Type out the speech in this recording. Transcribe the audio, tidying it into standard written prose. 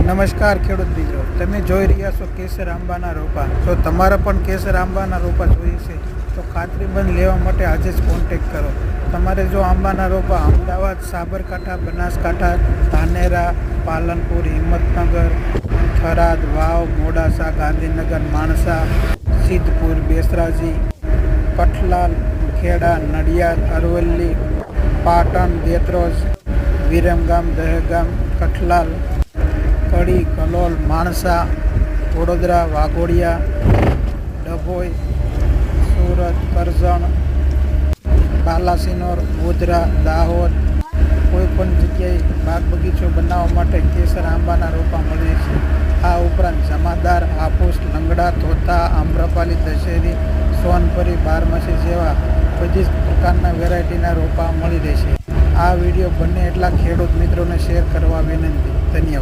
નમસ્કાર ખેડૂત મિત્રો, તમે જોઈ રહ્યા છો કેસર આંબાના રોપા. જો તમારે પણ કેસર આંબાના રોપા જોઈએ છે તો ખાતરીબંધ લેવા માટે આજે જ કોન્ટેક કરો. તમારે જો આંબાના રોપા અમદાવાદ, સાબરકાંઠા, બનાસકાંઠા, ધાનેરા, પાલનપુર, હિંમતનગર, થરાદ, વાવ, મોડાસા, ગાંધીનગર, માણસા, સિદ્ધપુર, બેસરાજી, કઠલાલ, ખેડા, નડિયાદ, અરવલ્લી, પાટણ, દેત્રોજ, વિરમગામ, દહેગામ, કઠલાલ, કડી, કલોલ, માણસા, વડોદરા, વાઘોડિયા, ડભોઈ, સુરત, કરજણ, બાલાસિનોર, ગોધરા, દાહોદ, કોઈ પણ જગ્યાએ બાગ બગીચો બનાવવા માટે કેસર આંબાના રોપા મળે છે. આ ઉપરાંત જમાદાર, હાફૂસ, લંગડા, તોતા, આમ્રપાલી, દશેરી, સોનપરી, બારમાસી જેવા બધી જ પ્રકારના વેરાયટીના રોપા મળી રહેશે. આ વિડીયો બંને એટલા ખેડૂત મિત્રોને શેર કરવા વિનંતી. ધન્યવાદ.